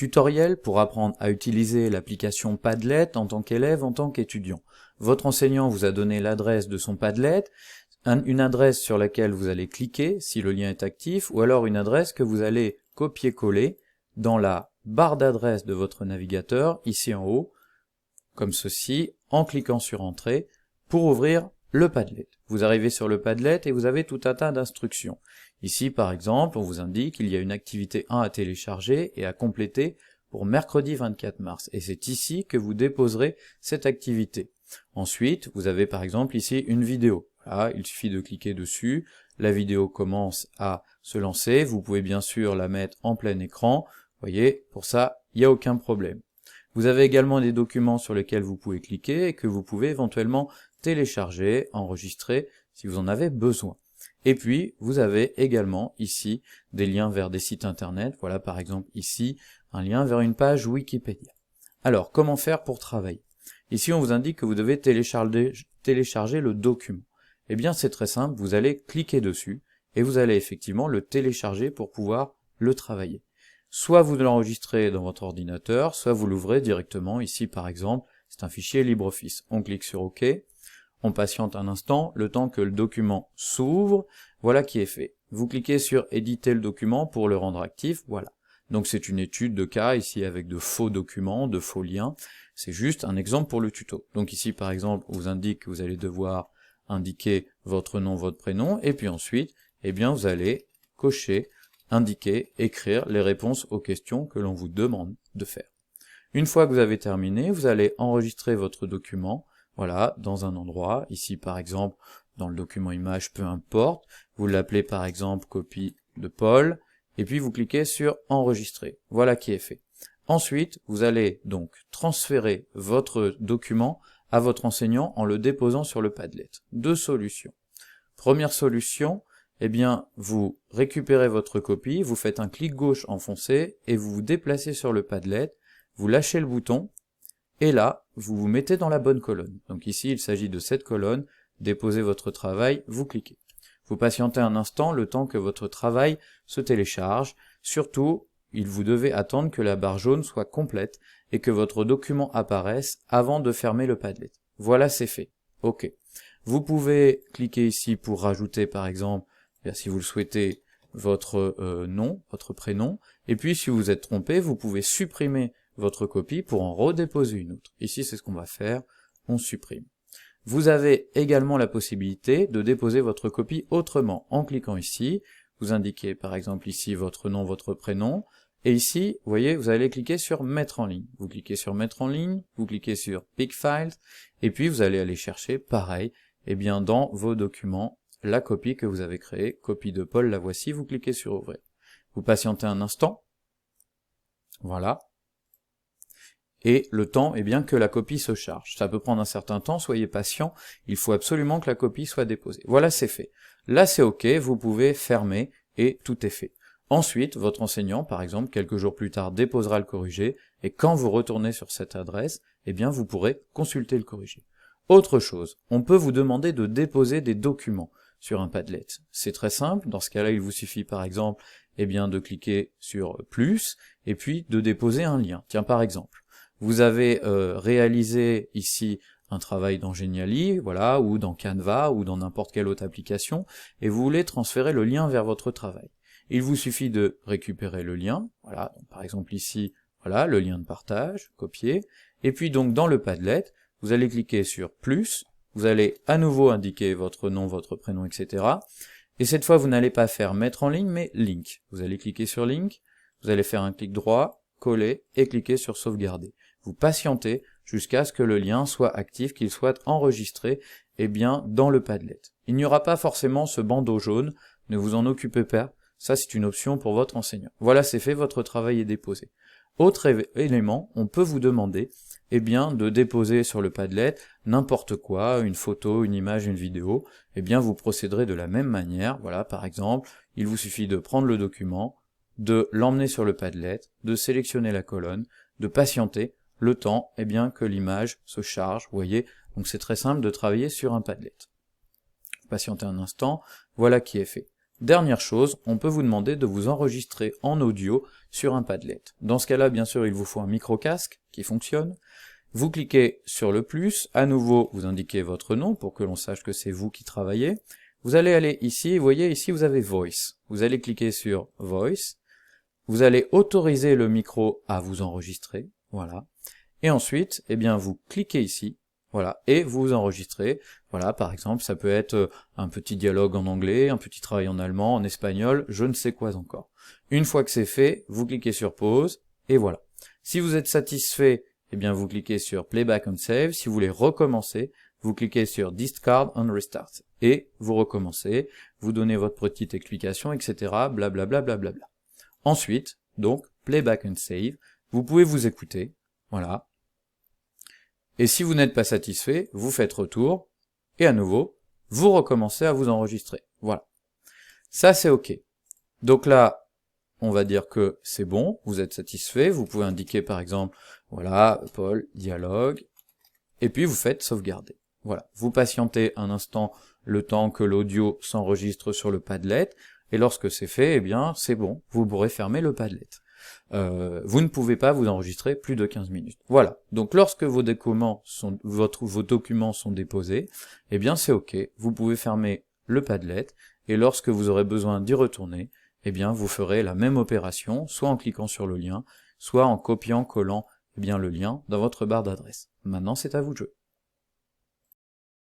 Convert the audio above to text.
tutoriel pour apprendre à utiliser l'application Padlet en tant qu'élève, en tant qu'étudiant. Votre enseignant vous a donné l'adresse de son Padlet, une adresse sur laquelle vous allez cliquer si le lien est actif, ou alors une adresse que vous allez copier-coller dans la barre d'adresse de votre navigateur, ici en haut, comme ceci, en cliquant sur Entrée, pour ouvrir le Padlet. Vous arrivez sur le Padlet et vous avez tout un tas d'instructions. Ici, par exemple, on vous indique qu'il y a une activité 1 à télécharger et à compléter pour mercredi 24 mars. Et c'est ici que vous déposerez cette activité. Ensuite, vous avez par exemple ici une vidéo. Voilà, il suffit de cliquer dessus, la vidéo commence à se lancer, vous pouvez bien sûr la mettre en plein écran, vous voyez, pour ça, il n'y a aucun problème. Vous avez également des documents sur lesquels vous pouvez cliquer et que vous pouvez éventuellement télécharger, enregistrer si vous en avez besoin. Et puis, vous avez également ici des liens vers des sites internet, voilà par exemple ici, un lien vers une page Wikipédia. Alors, comment faire pour travailler? Ici, on vous indique que vous devez télécharger le document. Eh bien, c'est très simple, vous allez cliquer dessus, et vous allez effectivement le télécharger pour pouvoir le travailler. Soit vous l'enregistrez dans votre ordinateur, soit vous l'ouvrez directement, ici par exemple, c'est un fichier LibreOffice. On clique sur OK, on patiente un instant, le temps que le document s'ouvre, voilà qui est fait. Vous cliquez sur éditer le document pour le rendre actif, voilà. Donc c'est une étude de cas, ici avec de faux documents, de faux liens, c'est juste un exemple pour le tuto. Donc ici par exemple, on vous indique que vous allez devoir indiquer votre nom, votre prénom, et puis ensuite, eh bien vous allez cocher, indiquer, écrire les réponses aux questions que l'on vous demande de faire. Une fois que vous avez terminé, vous allez enregistrer votre document, voilà, dans un endroit, ici par exemple, dans le document image, peu importe, vous l'appelez par exemple copie de Paul, et puis vous cliquez sur enregistrer, voilà qui est fait. Ensuite, vous allez donc transférer votre document à votre enseignant en le déposant sur le Padlet. Deux solutions. Première solution, eh bien, vous récupérez votre copie, vous faites un clic gauche enfoncé et vous vous déplacez sur le Padlet, vous lâchez le bouton et là, vous vous mettez dans la bonne colonne. Donc ici, il s'agit de cette colonne, déposez votre travail, vous cliquez. Vous patientez un instant le temps que votre travail se télécharge. Surtout, vous devez attendre que la barre jaune soit complète et que votre document apparaisse avant de fermer le Padlet. Voilà, c'est fait. OK. Vous pouvez cliquer ici pour rajouter par exemple, si vous le souhaitez, votre nom, votre prénom, et puis si vous êtes trompé, vous pouvez supprimer votre copie pour en redéposer une autre. Ici, c'est ce qu'on va faire, on supprime. Vous avez également la possibilité de déposer votre copie autrement, en cliquant ici, vous indiquez par exemple ici votre nom, votre prénom, et ici, vous voyez, vous allez cliquer sur Mettre en ligne. Vous cliquez sur Mettre en ligne, vous cliquez sur Pick Files, et puis vous allez aller chercher, pareil, eh bien dans vos documents, la copie que vous avez créée, copie de Paul, la voici, vous cliquez sur Ouvrir. Vous patientez un instant, voilà, et le temps, eh bien, que la copie se charge. Ça peut prendre un certain temps, soyez patient, il faut absolument que la copie soit déposée. Voilà, c'est fait. Là, c'est OK, vous pouvez fermer, et tout est fait. Ensuite, votre enseignant, par exemple, quelques jours plus tard, déposera le corrigé, et quand vous retournez sur cette adresse, eh bien, vous pourrez consulter le corrigé. Autre chose, on peut vous demander de déposer des documents sur un Padlet. C'est très simple, dans ce cas-là, il vous suffit, par exemple, eh bien, de cliquer sur plus, et puis de déposer un lien. Tiens, par exemple, vous avez réalisé ici un travail dans Genially, voilà, ou dans Canva, ou dans n'importe quelle autre application, et vous voulez transférer le lien vers votre travail. Il vous suffit de récupérer le lien, voilà, donc par exemple ici, voilà, le lien de partage, copier, et puis donc dans le Padlet, vous allez cliquer sur plus, vous allez à nouveau indiquer votre nom, votre prénom, etc. Et cette fois, vous n'allez pas faire mettre en ligne, mais link. Vous allez cliquer sur link, vous allez faire un clic droit, coller, et cliquer sur sauvegarder. Vous patientez jusqu'à ce que le lien soit actif, qu'il soit enregistré, eh bien, dans le Padlet. Il n'y aura pas forcément ce bandeau jaune, ne vous en occupez pas, ça c'est une option pour votre enseignant. Voilà, c'est fait, votre travail est déposé. Autre élément, on peut vous demander, eh bien, de déposer sur le Padlet n'importe quoi, une photo, une image, une vidéo, eh bien, vous procéderez de la même manière. Voilà, par exemple, il vous suffit de prendre le document, de l'emmener sur le Padlet, de sélectionner la colonne, de patienter le temps, eh bien, que l'image se charge, vous voyez, donc c'est très simple de travailler sur un Padlet. Patientez un instant, voilà qui est fait. Dernière chose, on peut vous demander de vous enregistrer en audio sur un Padlet. Dans ce cas-là, bien sûr, il vous faut un micro-casque qui fonctionne. Vous cliquez sur le plus, à nouveau, vous indiquez votre nom pour que l'on sache que c'est vous qui travaillez. Vous allez aller ici, vous voyez, ici vous avez Voice. Vous allez cliquer sur Voice. Vous allez autoriser le micro à vous enregistrer, voilà. Et ensuite, eh bien, vous cliquez ici, voilà, et vous enregistrez. Voilà, par exemple, ça peut être un petit dialogue en anglais, un petit travail en allemand, en espagnol, je ne sais quoi encore. Une fois que c'est fait, vous cliquez sur Pause, et voilà. Si vous êtes satisfait, eh bien, vous cliquez sur Playback and Save. Si vous voulez recommencer, vous cliquez sur Discard and Restart. Et vous recommencez, vous donnez votre petite explication, etc., blablabla, blablabla. Ensuite, donc, Playback and Save, vous pouvez vous écouter, voilà. Et si vous n'êtes pas satisfait, vous faites retour, et à nouveau, vous recommencez à vous enregistrer, voilà. Ça, c'est OK. Donc là, on va dire que c'est bon, vous êtes satisfait, vous pouvez indiquer par exemple, voilà, Paul, dialogue, et puis vous faites sauvegarder. Voilà, vous patientez un instant le temps que l'audio s'enregistre sur le Padlet, et lorsque c'est fait, eh bien, c'est bon, vous pourrez fermer le Padlet. Vous ne pouvez pas vous enregistrer plus de 15 minutes. Voilà, donc lorsque vos documents sont, vos documents sont déposés, eh bien c'est OK, vous pouvez fermer le Padlet, et lorsque vous aurez besoin d'y retourner, eh bien vous ferez la même opération, soit en cliquant sur le lien, soit en copiant-collant eh bien, le lien dans votre barre d'adresse. Maintenant c'est à vous de jouer.